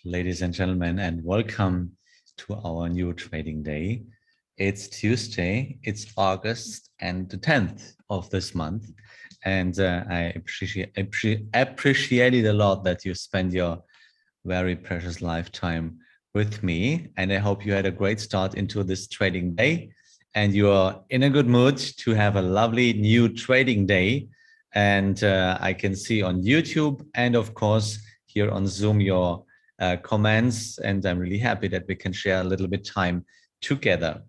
ladies and gentlemen, and welcome to our new trading day. It's Tuesday, it's August and the 10th of this month. And I appreciate it a lot that you spend your very precious lifetime with me. And I hope you had a great start into this trading day and you are in a good mood to have a lovely new trading day. And I can see on YouTube and of course here on Zoom your comments, and I'm really happy that we can share a little bit time together.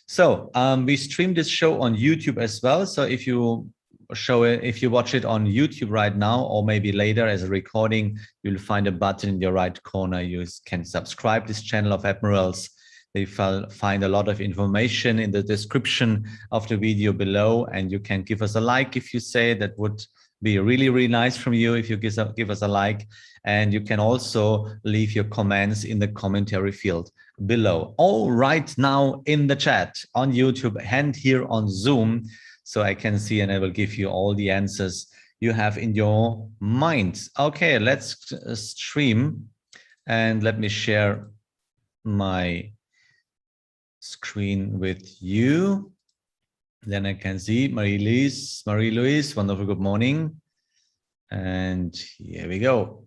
So we stream this show on YouTube as well. So if you watch it on YouTube right now, or maybe later as a recording, you'll find a button in your right corner. You can subscribe this channel of Admirals. They find a lot of information in the description of the video below, and you can give us a like if you say that would be really, really nice from you if you give us a like. And you can also leave your comments in the commentary field below. All right now in the chat on YouTube and here on Zoom, so I can see and I will give you all the answers you have in your mind. Okay, let's stream and let me share my screen with you. Then I can see Marie-Louise, wonderful, good morning. And here we go.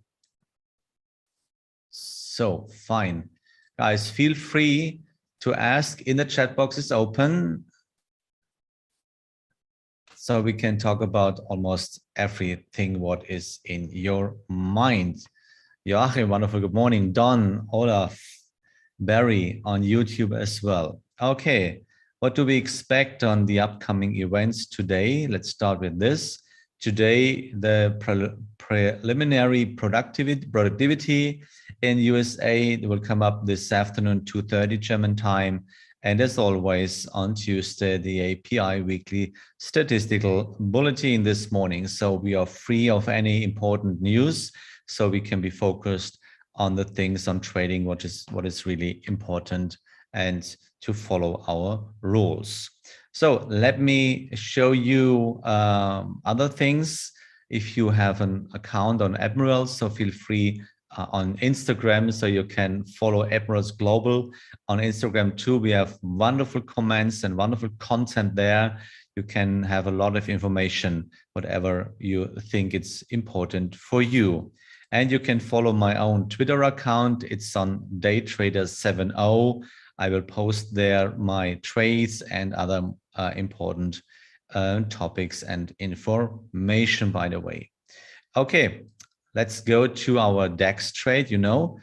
So fine, guys, feel free to ask in the chat box is open. So we can talk about almost everything what is in your mind. Joachim, wonderful, good morning. Don, Olaf, Barry on YouTube as well. Okay, what do we expect on the upcoming events today? Let's start with this. Today, the preliminary productivity in USA will come up this afternoon, 2:30 German time. And as always, on Tuesday, the API weekly statistical bulletin this morning. So we are free of any important news, so we can be focused on the things on trading, what is really important, and to follow our rules. So let me show you other things. If you have an account on Admirals, so feel free on Instagram, so you can follow Admirals Global on Instagram too. We have wonderful comments and wonderful content there. You can have a lot of information, whatever you think it's important for you. And you can follow my own Twitter account. It's on daytrader70. I will post there my trades and other important topics and information, by the way. Okay, let's go to our DAX trade. You know,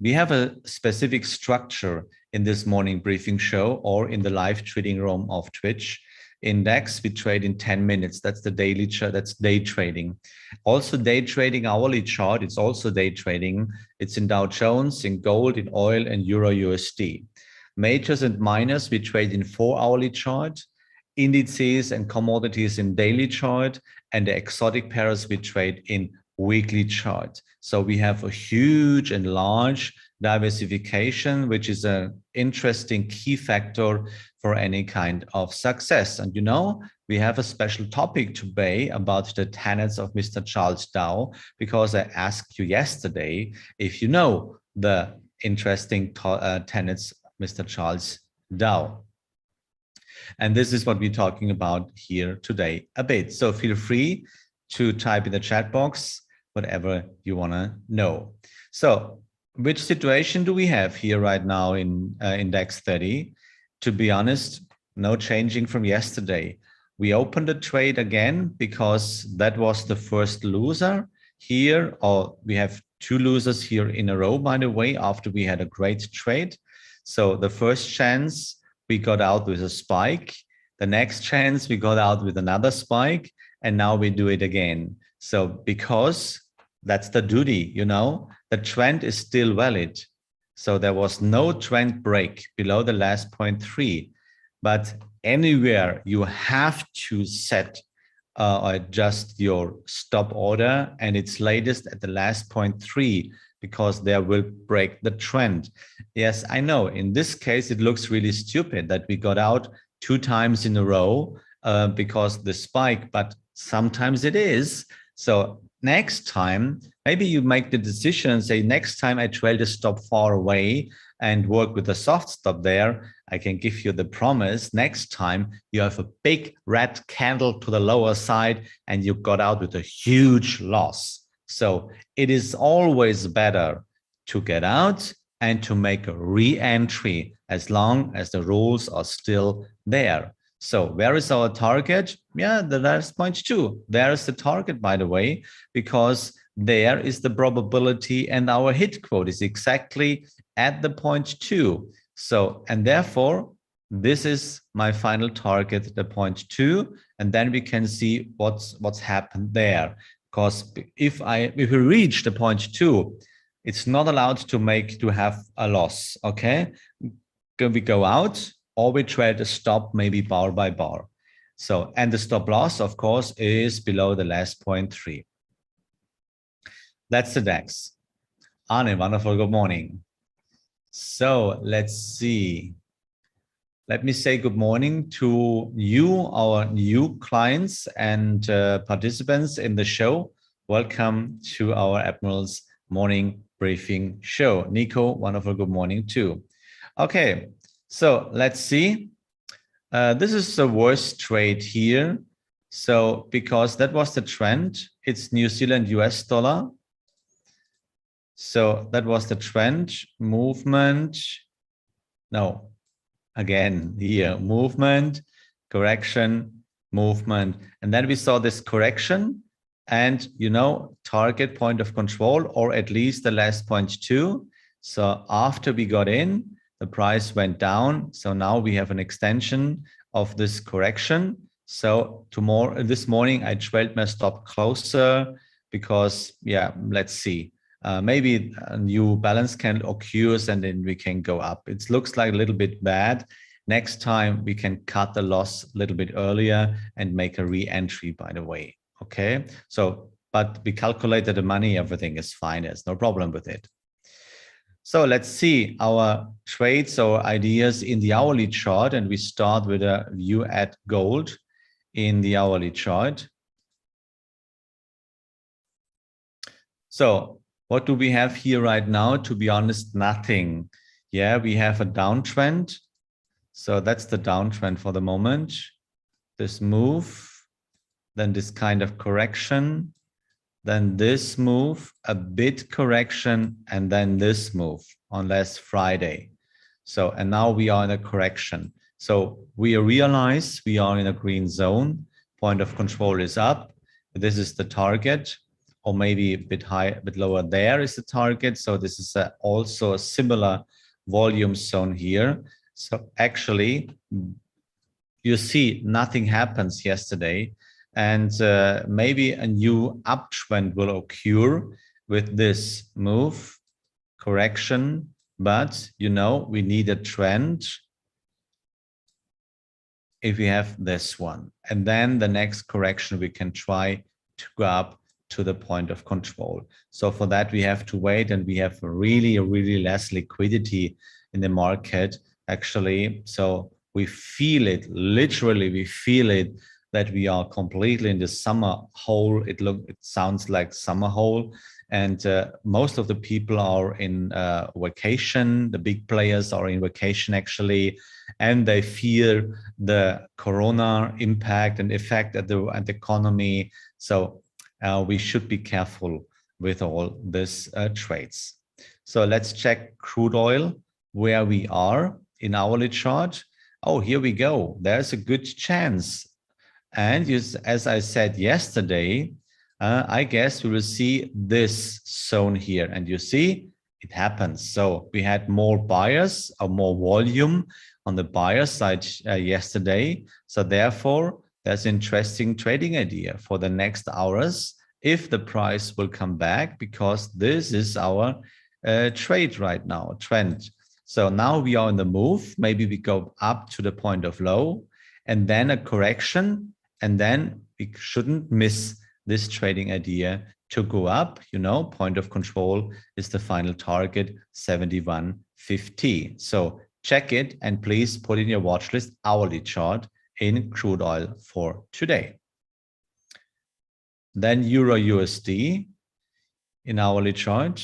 we have a specific structure in this morning briefing show or in the live trading room of Twitch. In DAX, we trade in 10 minutes. That's the daily chart. That's day trading. Also day trading hourly chart. It's also day trading. It's in Dow Jones, in gold, in oil, and EURUSD. Majors and minors, we trade in 4 hourly chart. Indices and commodities in daily chart. And the exotic pairs, we trade in weekly chart. So we have a huge and large diversification, which is an interesting key factor for any kind of success. And you know, we have a special topic today about the tenets of Mr. Charles Dow, because I asked you yesterday if you know the interesting tenets of Mr. Charles Dow. And this is what we're talking about here today a bit. So feel free to type in the chat box whatever you want to know. So which situation do we have here right now in Index 30? To be honest, no changing from yesterday. We opened the trade again because that was the first loser here, or we have 2 losers here in a row, by the way, after we had a great trade. So the first chance we got out with a spike. The next chance we got out with another spike, and now we do it again. So because that's the duty, you know, the trend is still valid. So there was no trend break below the last 0.3, but anywhere you have to set or adjust your stop order, and it's latest at the last 0.3, because there will break the trend. Yes, I know in this case, it looks really stupid that we got out 2 times in a row because the spike, but sometimes it is. So next time Maybe you make the decision and say, next time I trail the stop far away and work with a soft stop there, I can give you the promise, next time you have a big red candle to the lower side and you got out with a huge loss. So it is always better to get out and to make a re-entry as long as the rules are still there. So where is our target? Yeah, the last point too. There is the target, by the way, because there is the probability and our hit quote is exactly at the point 2. So, and therefore, this is my final target, the point 2, and then we can see what's happened there. Because if we reach the point 2, it's not allowed to have a loss. Okay, can we go out or we trade a stop, maybe bar by bar. So, and the stop loss, of course, is below the last 0.3. That's the DAX. Arne, wonderful, good morning. So let's see. Let me say good morning to you, our new clients and participants in the show. Welcome to our Admirals morning briefing show. Nico, wonderful, good morning too. Okay, so let's see. This is the worst trade here. So because that was the trend, it's New Zealand US dollar. So that was the trend, movement. No, again here, movement, correction, movement. And then we saw this correction and, you know, target point of control, or at least the last 0.2. So after we got in, the price went down. So now we have an extension of this correction. So this morning, I trailed my stop closer because, yeah, let's see. Maybe a new balance candle occurs and then we can go up. It looks like a little bit bad. Next time we can cut the loss a little bit earlier and make a re-entry, by the way. Okay, so, but we calculated the money, everything is fine. There's no problem with it. So let's see our trades or ideas in the hourly chart. And we start with a view at gold in the hourly chart. So what do we have here right now? To be honest, nothing. Yeah, we have a downtrend. So that's the downtrend for the moment. This move, then this kind of correction, then this move, a bit correction, and then this move on last Friday. So, and now we are in a correction. So we realize we are in a green zone. Point of control is up. This is the target, or maybe a bit high, a bit lower there is the target. So this is also a similar volume zone here. So actually, you see nothing happens yesterday. And maybe a new uptrend will occur with this move, correction. But, you know, we need a trend if we have this one. And then the next correction, we can try to go up to the point of control. So for that, we have to wait, and we have really less liquidity in the market, actually. So we feel it, literally, we feel it, that we are completely in the summer hole. It sounds like summer hole, and most of the people are in vacation. The big players are in vacation actually, and they fear the corona impact and effect at the economy. So we should be careful with all this trades. So let's check crude oil, where we are in hourly chart. Oh, here we go. There's a good chance. And as I said yesterday, I guess we will see this zone here. And you see, it happens. So we had more buyers or more volume on the buyer side yesterday. So therefore, there's an interesting trading idea for the next hours if the price will come back, because this is our trade right now, trend. So now we are in the move. Maybe we go up to the point of low and then a correction. And then we shouldn't miss this trading idea to go up. You know, point of control is the final target, 71.50. So check it and please put in your watch list hourly chart in crude oil for today. Then EURUSD. in hourly chart?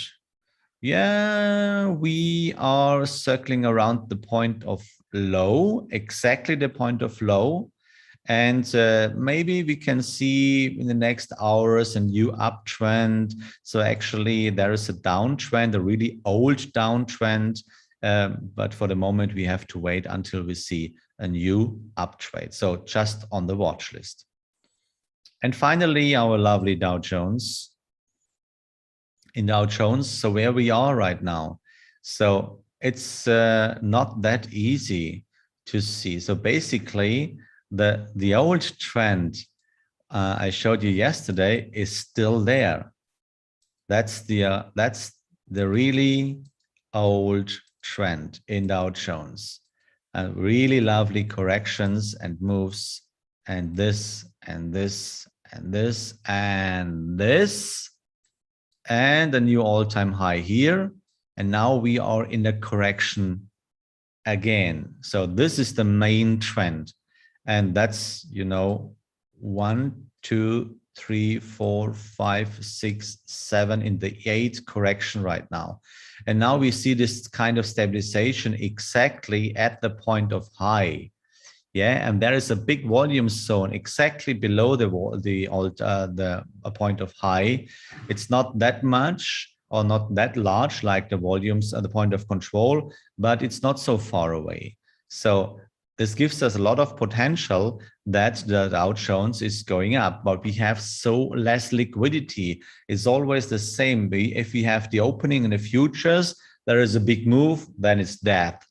Yeah, we are circling around the point of low, exactly the point of low. And maybe we can see in the next hours a new uptrend. So actually there is a downtrend, a really old downtrend. But for the moment, we have to wait until we see a new uptrend. So just on the watch list. And finally, our lovely Dow Jones. In Dow Jones, so where we are right now. So it's not that easy to see. So basically, the old trend I showed you yesterday is still there. That's the really old trend in Dow Jones. Really lovely corrections and moves, and this and this and this and this, and a new all-time high here. And now we are in the correction again. So this is the main trend. And that's, you know, 1, 2, 3, 4, 5, 6, 7 in the 8th correction right now. And now we see this kind of stabilization exactly at the point of high. Yeah, and there is a big volume zone exactly below the point of high. It's not that much or not that large like the volumes at the point of control, but it's not so far away. So this gives us a lot of potential that the Dow Jones is going up, but we have so less liquidity. It's always the same. If we have the opening in the futures, there is a big move, then it's death.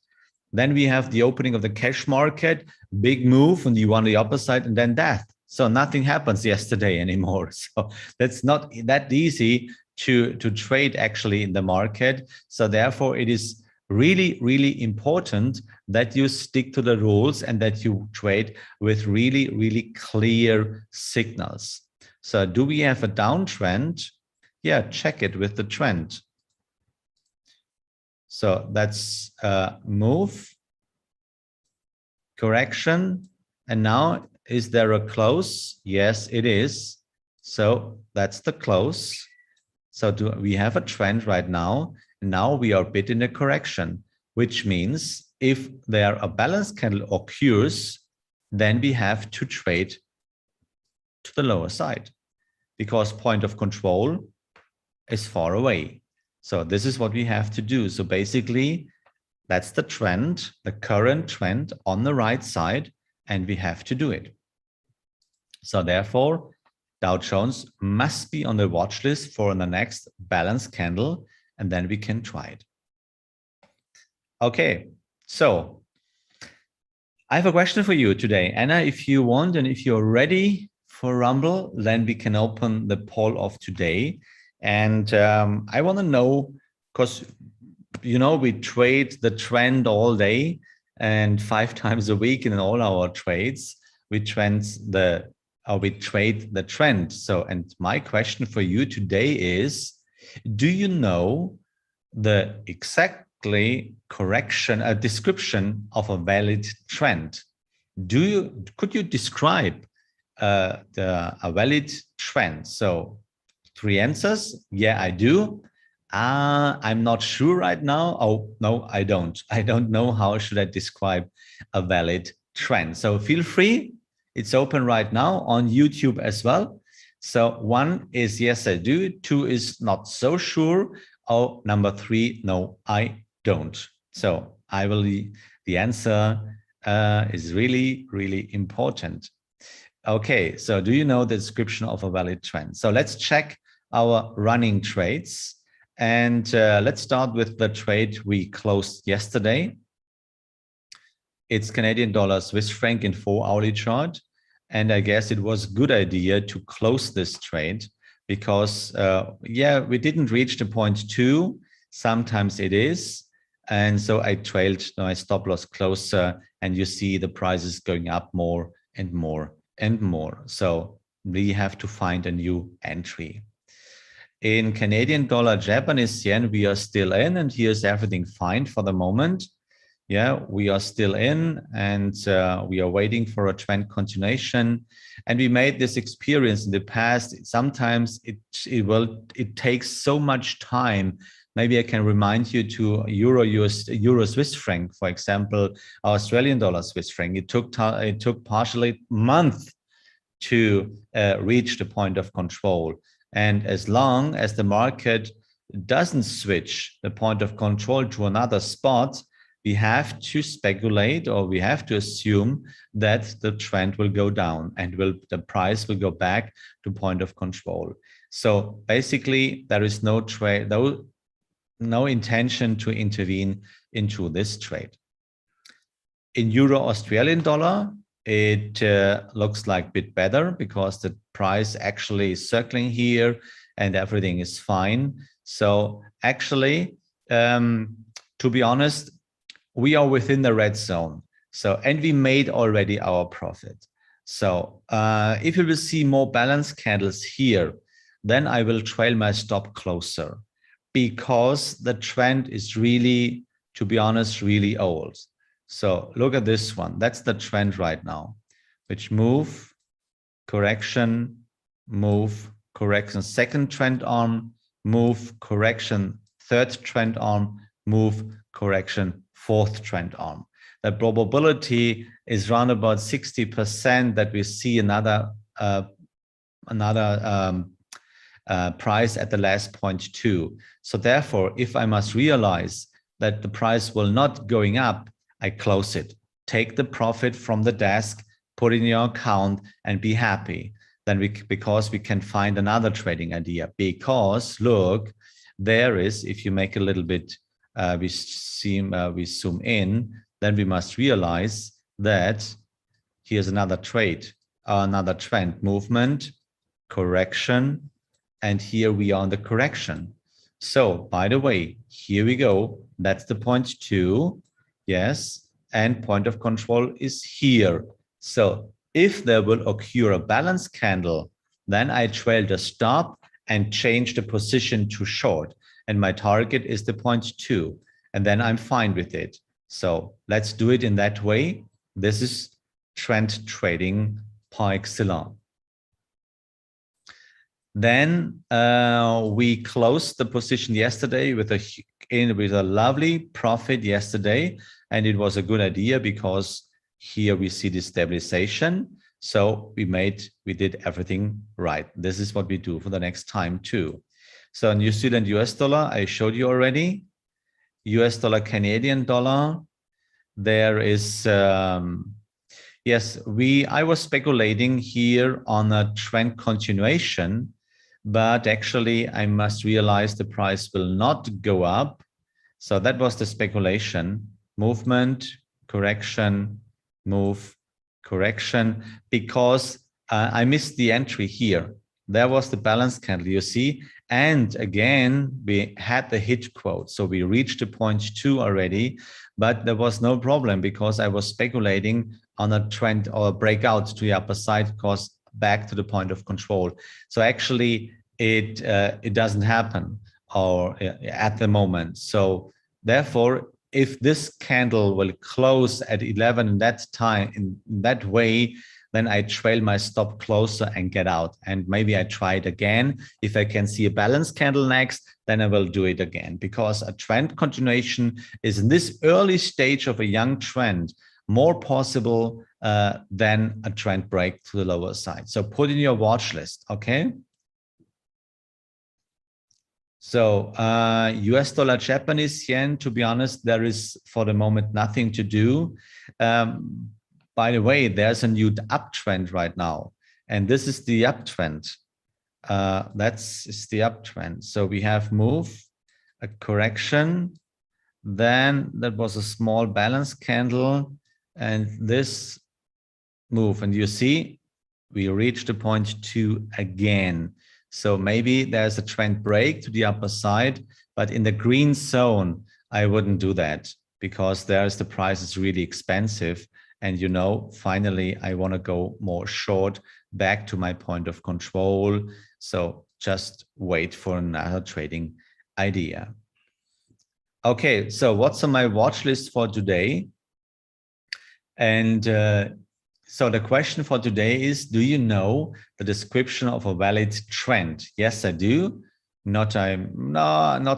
Then we have the opening of the cash market, big move, and you want the opposite, and then death. So nothing happens yesterday anymore. So that's not that easy to trade actually in the market. So therefore, it is really, really important that you stick to the rules and that you trade with really, really clear signals. So do we have a downtrend? Yeah, check it with the trend. So that's move, correction, and now is there a close? Yes, it is. So that's the close. So do we have a trend right now? Now we are a bit in a correction, which means if there a balance candle occurs, then we have to trade to the lower side because point of control is far away. So this is what we have to do. So basically, that's the trend, the current trend on the right side, and we have to do it. So therefore, Dow Jones must be on the watch list for the next balance candle, and then we can try it. Okay, so I have a question for you today. Anna, if you want, and if you're ready for Rumble, then we can open the poll of today. And I want to know, because, you know, we trade the trend all day and 5 times a week in all our trades, we trade the trend. So, and my question for you today is, do you know the exactly description of a valid trend? Could you describe a valid trend? So 3 answers. Yeah, I do. I'm not sure right now. Oh, no, I don't. I don't know how should I describe a valid trend. So feel free. It's open right now on YouTube as well. So 1 is yes, I do. 2 is not so sure. Oh, number 3, no, I don't. So the answer is really, really important. Okay, so do you know the description of a valid trend? So let's check our running trades. And let's start with the trade we closed yesterday. It's Canadian dollar Swiss franc in 4-hourly chart. And I guess it was a good idea to close this trade because, yeah, we didn't reach the point 2. Sometimes it is. And so I trailed my stop loss closer, and you see the prices going up more and more and more. So we have to find a new entry. In Canadian dollar, Japanese yen, we are still in, and here's everything fine for the moment. Yeah, we are still in, and we are waiting for a trend continuation. And we made this experience in the past. Sometimes it takes so much time. Maybe I can remind you to Euro Swiss franc, for example, Australian dollar Swiss franc. It took partially a month to reach the point of control. And as long as the market doesn't switch the point of control to another spot, we have to speculate, or we have to assume that the trend will go down and the price will go back to point of control. So basically, there is no trade, no intention to intervene into this trade. In Euro Australian dollar, it looks like a bit better because the price actually is circling here and everything is fine. So actually, to be honest, we are within the red zone. So, and we made already our profit. So if you will see more balanced candles here, then I will trail my stop closer, because the trend is really, to be honest, really old. So look at this one. That's the trend right now, which move, correction, move, correction, second trend arm, move, correction, third trend arm, move, correction, fourth trend arm. The probability is around about 60% that we see another price at the last point too. So therefore, if I must realize that the price will not going up, I close it, take the profit from the desk, put it in your account, and be happy. Then because we can find another trading idea. Because look, there is, if you make a little bit, we zoom in, then we must realize that here's another trade, another trend, movement, correction, and here we are on the correction. So by the way, here we go. That's the point 2. Yes, and point of control is here. So if there will occur a balance candle, then I trail the stop and change the position to short. And my target is the point 2. And then I'm fine with it. So let's do it in that way. This is trend trading par excellence. Then we closed the position yesterday with a lovely profit yesterday, and it was a good idea because here we see the stabilization. So we did everything right. This is what we do for the next time too. So New Zealand US dollar, I showed you already. US dollar Canadian dollar. There is yes, I was speculating here on a trend continuation, but actually I must realize the price will not go up. So that was the speculation. Movement, correction, move, correction, because I missed the entry here. There was the balance candle, you see, and again, we had the hit quote. So we reached the point 2 already, but there was no problem because I was speculating on a trend or a breakout to the upper side, because back to the point of control. So actually it doesn't happen or at the moment. So therefore, if this candle will close at 11 in that time, in that way, then I trail my stop closer and get out. And maybe I try it again. If I can see a balance candle next, then I will do it again, because a trend continuation is in this early stage of a young trend more possible than a trend break to the lower side. So put in your watch list, okay? So US dollar, Japanese yen, to be honest, there is for the moment nothing to do. By the way, there's a new uptrend right now, and this is the uptrend. That's the uptrend. So we have move, a correction, then that was a small balance candle, and this move, and you see we reached the point 2 again. So maybe there's a trend break to the upper side, but in the green zone, I wouldn't do that, because there's the price is really expensive. And you know, finally, I want to go more short back to my point of control. So just wait for another trading idea. Okay, so what's on my watch list for today? And so the question for today is, do you know the description of a valid trend? Yes, I do. Not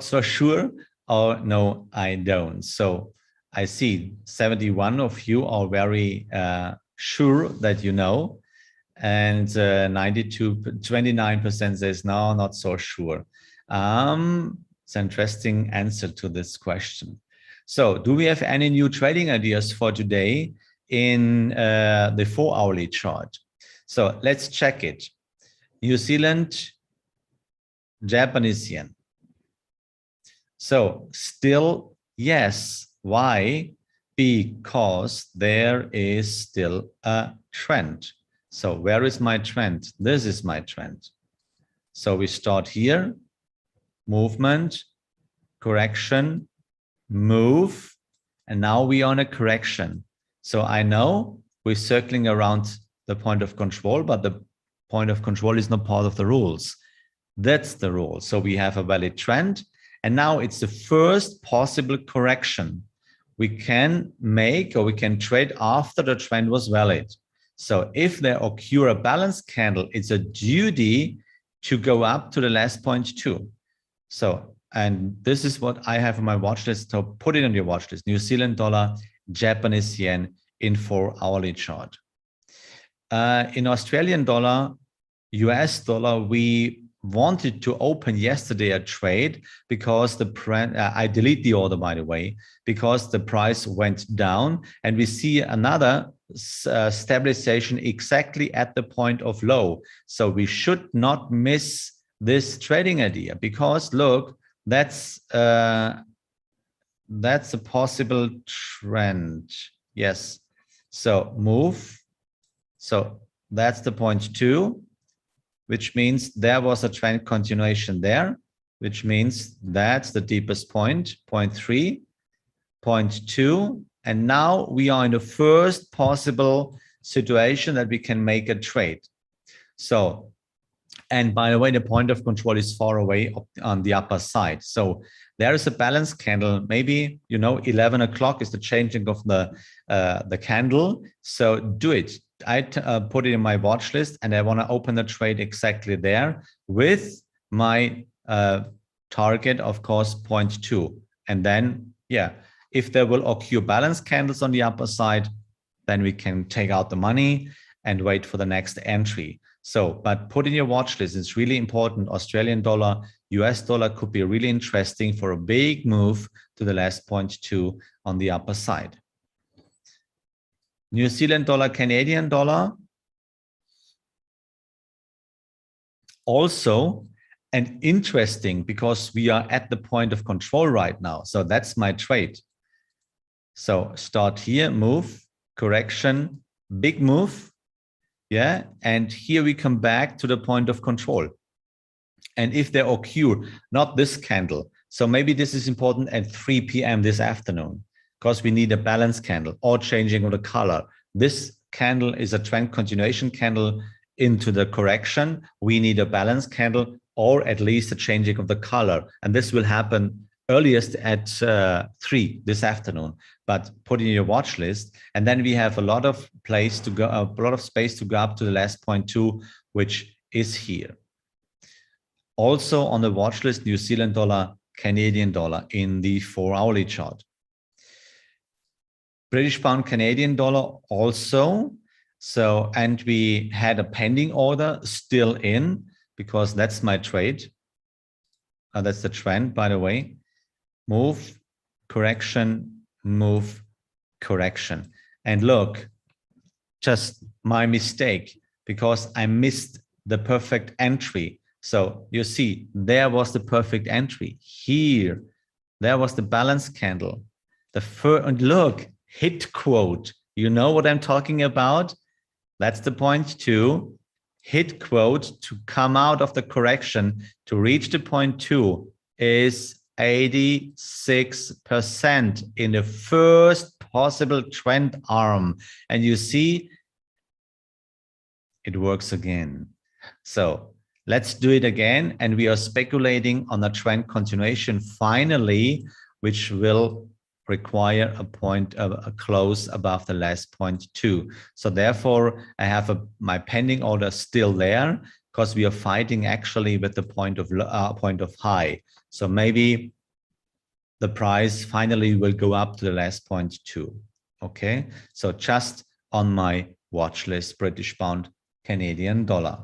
so sure. Or no, I don't. So I see 71 of you are very sure that you know. And 29% says no, not so sure. It's an interesting answer to this question. So do we have any new trading ideas for today in the 4-hourly chart? So let's check it. New Zealand, Japanese yen. So still yes. Why? Because there is still a trend. So where is my trend? This is my trend. So we start here, movement, correction, move, and now we are on a correction. So I know we're circling around the point of control, but the point of control is not part of the rules. That's the rule. So we have a valid trend, and now it's the first possible correction we can make, or we can trade after the trend was valid. So if there occur a balance candle, it's a duty to go up to the last point too. So, and this is what I have on my watch list. So put it on your watch list: New Zealand dollar, Japanese yen in 4-hourly chart. In Australian dollar, US dollar, we wanted to open yesterday a trade because I delete the order, by the way, because the price went down, and we see another stabilization exactly at the point of low. So we should not miss this trading idea, because look, that's a possible trend. Yes. So move. So that's the point 2, which means there was a trend continuation there, which means that's the deepest point, point 3, point 2. And now we are in the first possible situation that we can make a trade. So, and by the way, the point of control is far away on the upper side. So there is a balance candle. Maybe, 11 o'clock is the changing of the candle. So do it. I put it in my watch list, and I want to open the trade exactly there with my target, of course, point 2. And then, yeah, if there will occur balance candles on the upper side, then we can take out the money and wait for the next entry. So, but put in your watch list, it's really important. Australian dollar, US dollar could be really interesting for a big move to the last point 2 on the upper side. New Zealand dollar, Canadian dollar. Also, and interesting, because we are at the point of control right now. So that's my trade. So start here, move, correction, big move. Yeah, and here we come back to the point of control. And if there occur, not this candle, so maybe this is important at 3 p.m. this afternoon, because we need a balance candle or changing of the color. This candle is a trend continuation candle into the correction. We need a balance candle or at least a changing of the color. And this will happen earliest at 3 this afternoon, but put in your watch list. And then we have a lot of space to go up to the last point 2, which is here. Also on the watch list, New Zealand dollar, Canadian dollar in the 4-hourly chart. British pound, Canadian dollar also. So, and we had a pending order still in, because that's my trade. That's the trend, by the way. Move, correction, move, correction. And look, just my mistake, because I missed the perfect entry. So you see, there was the perfect entry. Here, there was the balance candle. And look, hit quote. You know what I'm talking about? That's the point 2. Hit quote to come out of the correction to reach the point 2 is 86% in the first possible trend arm. And you see, it works again. So let's do it again. And we are speculating on the trend continuation finally which will require a close above the last 0.2. So therefore, I have my pending order still there because we are fighting actually with the point of high. So maybe the price finally will go up to the last 0.2. Okay, so just on my watch list, British pound, Canadian dollar.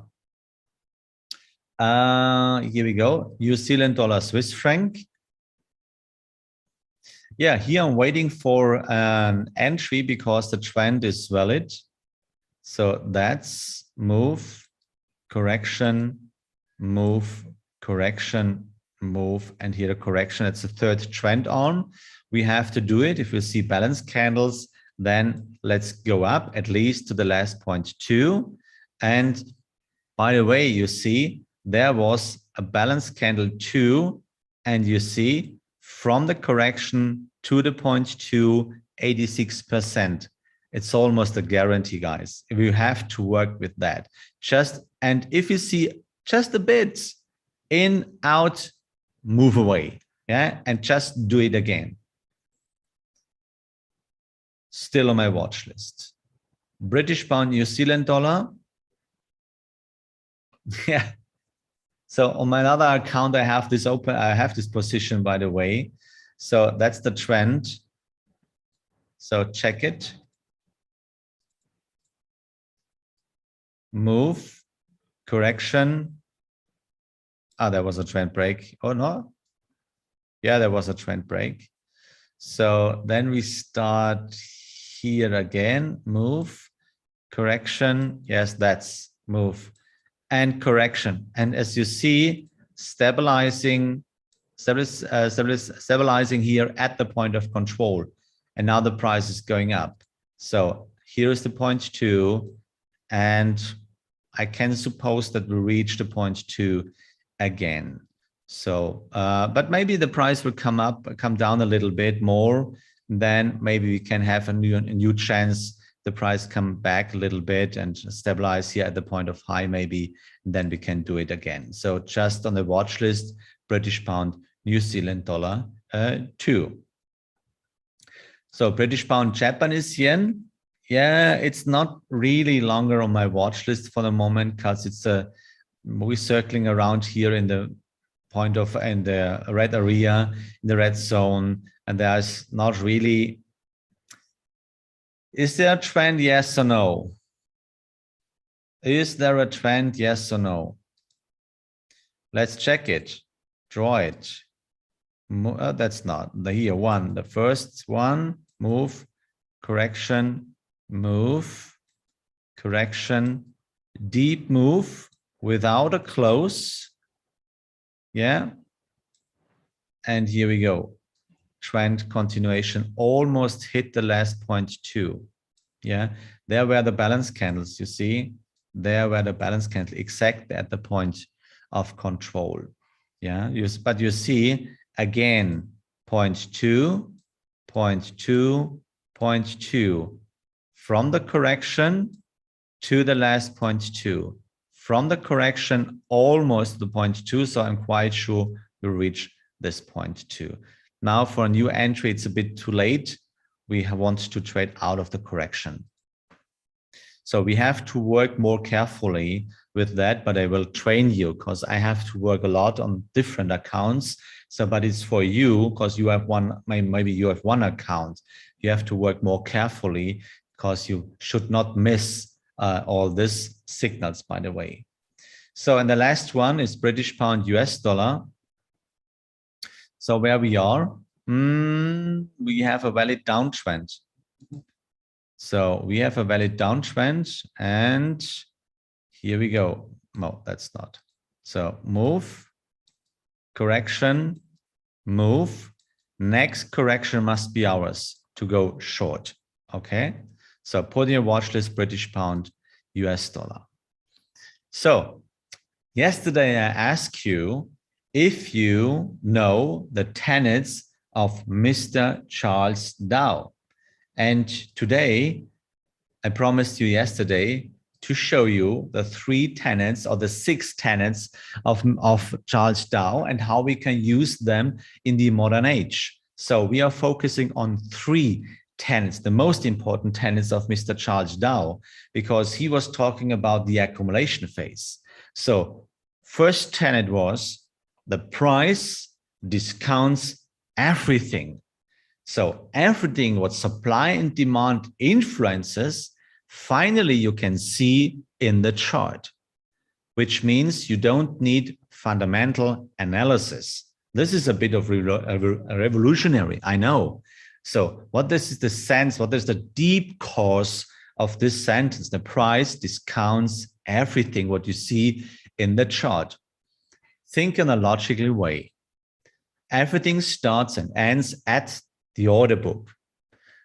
Here we go. New Zealand dollar, Swiss franc. Yeah, here I'm waiting for an entry because the trend is valid. So that's move, correction, move, correction, move, and here the correction. It's the third trend on. We have to do it. If we see balance candles, then let's go up at least to the last 0.2. And by the way, you see there was a balance candle 2, and you see from the correction to the 0.2, 86%. It's almost a guarantee, guys. You have to work with that. And if you see just a bit in, out, move away. Yeah, and just do it again. Still on my watch list. British pound, New Zealand dollar. Yeah. So on my other account, I have this open. I have this position, by the way. So that's the trend. So check it. Move, correction. Ah, there was a trend break. Oh, no. Yeah, there was a trend break. So then we start here again. Move, correction. Yes, that's move and correction. And as you see, stabilizing here at the point of control. And now the price is going up. So here is the 0.2. And I can suppose that we reach the 0.2 again. So, but maybe the price will come down a little bit more. Then maybe we can have a new chance. The price come back a little bit and stabilize here at the point of high, maybe. And then we can do it again. So just on the watch list, British pound, New Zealand dollar, 2. So British pound, Japanese yen. Yeah, it's not really longer on my watch list for the moment because it's we're circling around here in the point of in the red area, in the red zone, and there's not really. Is there a trend? Yes or no? Is there a trend? Yes or no? Let's check it. Draw it. That's not here one. The first one, move, correction, move, correction, deep move without a close. Yeah. And here we go. Trend continuation, almost hit the last 0.2. Yeah. There were the balance candles, you see. There were the balance candles exactly at the point of control. Yeah. But you see, again, 0.2, 0.2, 0.2. From the correction to the last 0.2. From the correction almost to 0.2, so I'm quite sure we'll reach this 0.2. Now for a new entry, it's a bit too late. We want to trade out of the correction. So we have to work more carefully with that, but I will train you because I have to work a lot on different accounts. So, but it's for you because you have one, maybe you have one account. You have to work more carefully because you should not miss all these signals, by the way. So, and the last one is British pound, US dollar. So where we are, we have a valid downtrend. So we have a valid downtrend, and here we go. No, that's not. So move, correction, move. Next correction must be ours to go short. Okay. So put in your watch list, British pound, US dollar. So yesterday I asked you if you know the tenets of Mr. Charles Dow. And today, I promised you yesterday to show you the 3 tenets or the 6 tenets of Charles Dow and how we can use them in the modern age. So we are focusing on 3 tenets, the most important tenets of Mr. Charles Dow, because he was talking about the accumulation phase. So first tenet was the price discounts everything. So everything what supply and demand influences, finally you can see in the chart, which means you don't need fundamental analysis. This is a bit of revolutionary, I know. So what this is the sense, what is the deep cause of this sentence? The price discounts everything what you see in the chart. Think in a logical way. Everything starts and ends at the order book.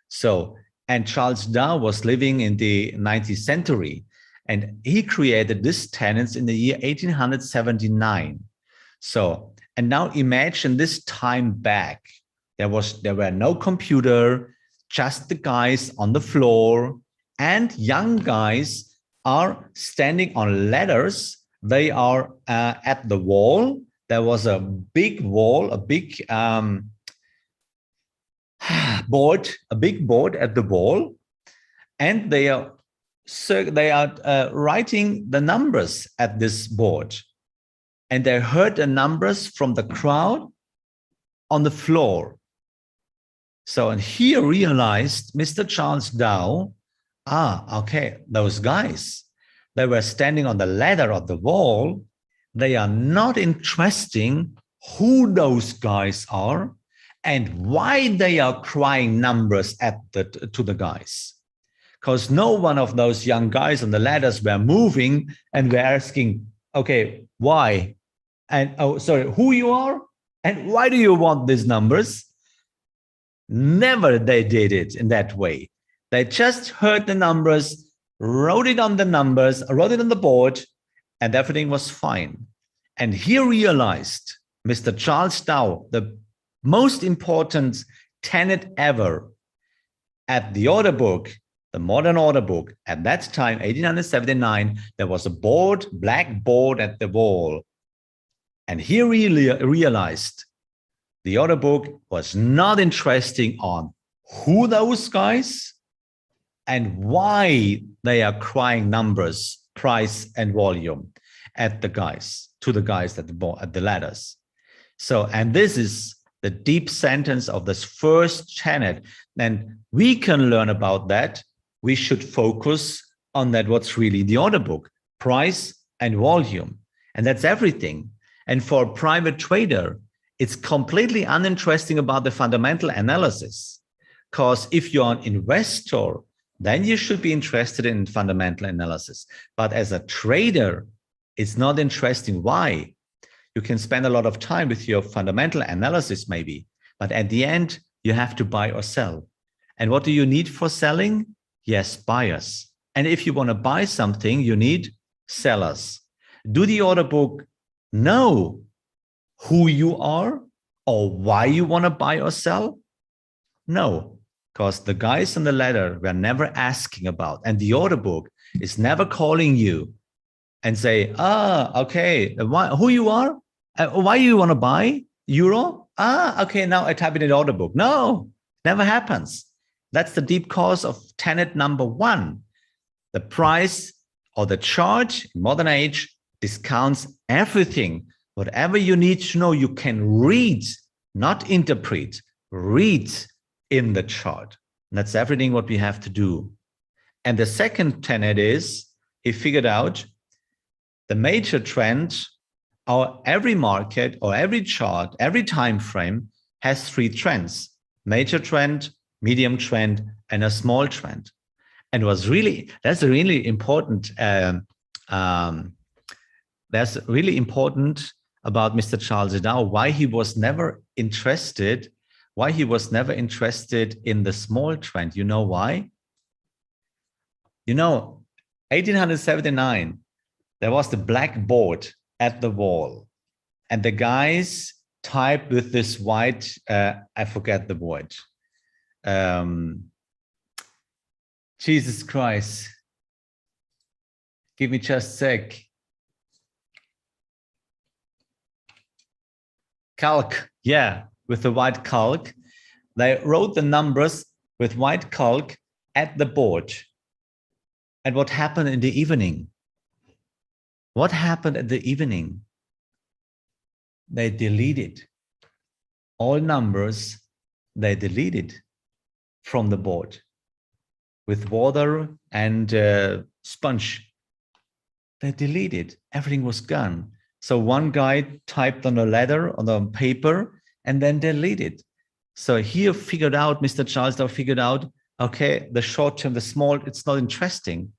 So, and Charles Dow was living in the 19th century, and he created this tenets in the year 1879. So, and now imagine this time back. There were no computer, just the guys on the floor, and young guys are standing on ladders. They are at the wall. There was a big wall, a big board at the wall, and they are writing the numbers at this board, and they heard the numbers from the crowd on the floor. So, and he realized, Mr. Charles Dow, okay, those guys, they were standing on the ladder of the wall. They are not interesting who those guys are and why they are crying numbers at to the guys. Because no one of those young guys on the ladders were moving and were asking, okay, why? And oh, sorry, who you are? And why do you want these numbers? Never they did it in that way. They just heard the numbers, wrote it on the numbers, wrote it on the board, and everything was fine. And he realized, Mr. Charles Dow, the most important tenet ever at the order book, the modern order book, at that time, 1879, there was a board, black board at the wall. And he really realized the order book was not interesting on who those guys and why they are crying numbers, price and volume at the guys, to the guys at the ladders. So, and this is the deep sentence of this first tenet. And we can learn about that. We should focus on that, what's really the order book, price and volume. And that's everything. And for a private trader, it's completely uninteresting about the fundamental analysis. Because if you're an investor, then you should be interested in fundamental analysis. But as a trader, it's not interesting. Why? You can spend a lot of time with your fundamental analysis maybe, but at the end, you have to buy or sell. And what do you need for selling? Yes, buyers. And if you want to buy something, you need sellers. Do the order book know who you are or why you want to buy or sell? No, because the guys on the ladder were never asking about, and the order book is never calling you and say, okay, who you are? Why you want to buy euro? Okay, now I type in the order book. No, never happens. That's the deep cause of tenet number 1. The price or the chart in modern age discounts everything. Whatever you need to know, you can read, not interpret, read in the chart. And that's everything what we have to do. And the second tenet is, he figured out the major trend, or every market or every chart, every time frame has 3 trends: major trend, medium trend, and a small trend. And that's really important. That's really important about Mr. Charles Dow, why he was never interested in the small trend. You know why? You know, 1879, there was the blackboard at the wall, and the guys typed with this white, I forget the word. Jesus Christ. Give me just a sec. Calc, yeah, with the white calc. They wrote the numbers with white calc at the board. And what happened in the evening? What happened at the evening? They deleted all numbers. They deleted from the board with water and sponge. They deleted. Everything was gone. So one guy typed on a letter, on the paper, and then deleted. So he figured out, Mr. Charles Dow figured out, okay, the short term, the small, it's not interesting.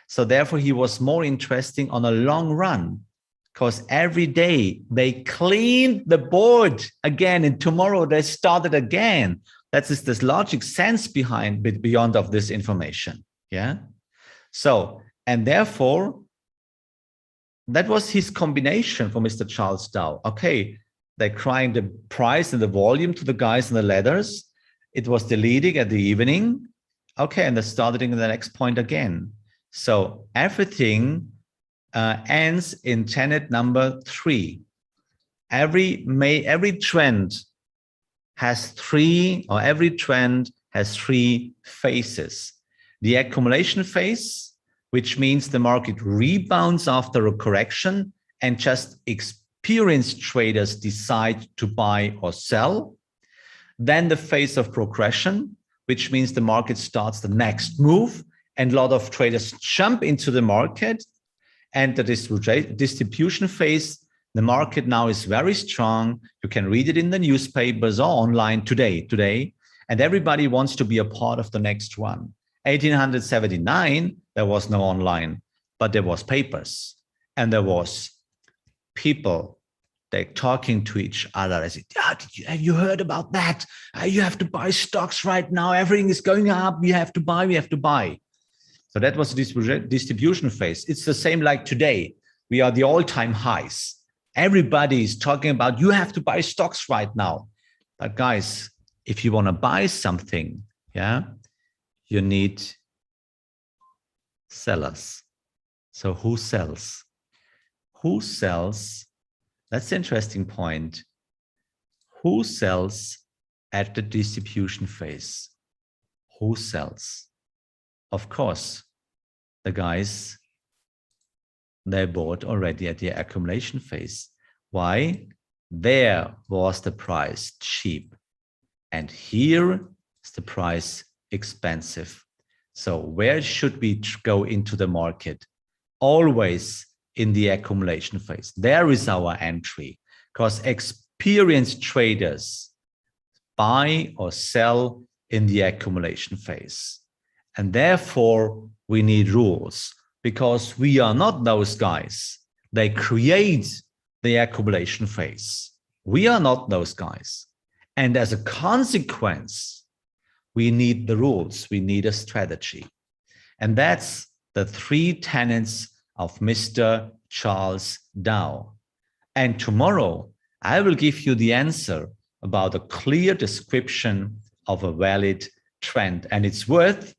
So therefore, he was more interesting on a long run, because every day they cleaned the board again, and tomorrow they started again. That's this logic sense beyond of this information. Yeah. So, and therefore, that was his combination for Mr. Charles Dow. Okay, they crying the price and the volume to the guys in the letters. It was deleting at the evening. Okay, and they're starting in the next point again. So everything ends in tenet number 3. Every trend has 3, or every trend has 3 phases. The accumulation phase, which means the market rebounds after a correction and just experienced traders decide to buy or sell. Then the phase of progression, which means the market starts the next move and a lot of traders jump into the market. And the distribution phase, the market now is very strong. You can read it in the newspapers or online today, and everybody wants to be a part of the next one. 1879, there was no online, but there was papers and there was people, they're talking to each other. I said, have you heard about that? You have to buy stocks right now. Everything is going up. We have to buy. So that was the distribution phase. It's the same like today. We are the all-time highs. Everybody is talking about, you have to buy stocks right now. But guys, if you want to buy something, yeah, you need sellers. So who sells? Who sells? That's the interesting point. Who sells at the distribution phase? Who sells? Of course, the guys, they bought already at the accumulation phase. Why? There was the price cheap. And here is the price expensive. So where should we go into the market? Always in the accumulation phase. There is our entry, because experienced traders buy or sell in the accumulation phase. And therefore, we need rules, because we are not those guys. They create the accumulation phase. We are not those guys. And as a consequence, we need the rules. We need a strategy. And that's the 3 tenets of Mr. Charles Dow. And tomorrow, I will give you the answer about a clear description of a valid trend. And it's worth,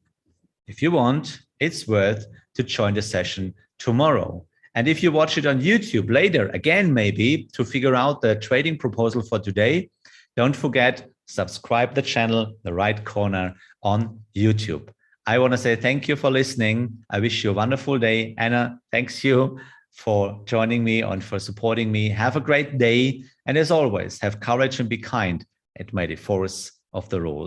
if you want, it's worth to join the session tomorrow. And if you watch it on YouTube later, again, maybe to figure out the trading proposal for today, don't forget, subscribe the channel, the right corner on YouTube. I want to say thank you for listening. I wish you a wonderful day. Anna, thanks you for joining me and for supporting me. Have a great day. And as always, have courage and be kind. And may the force of the rules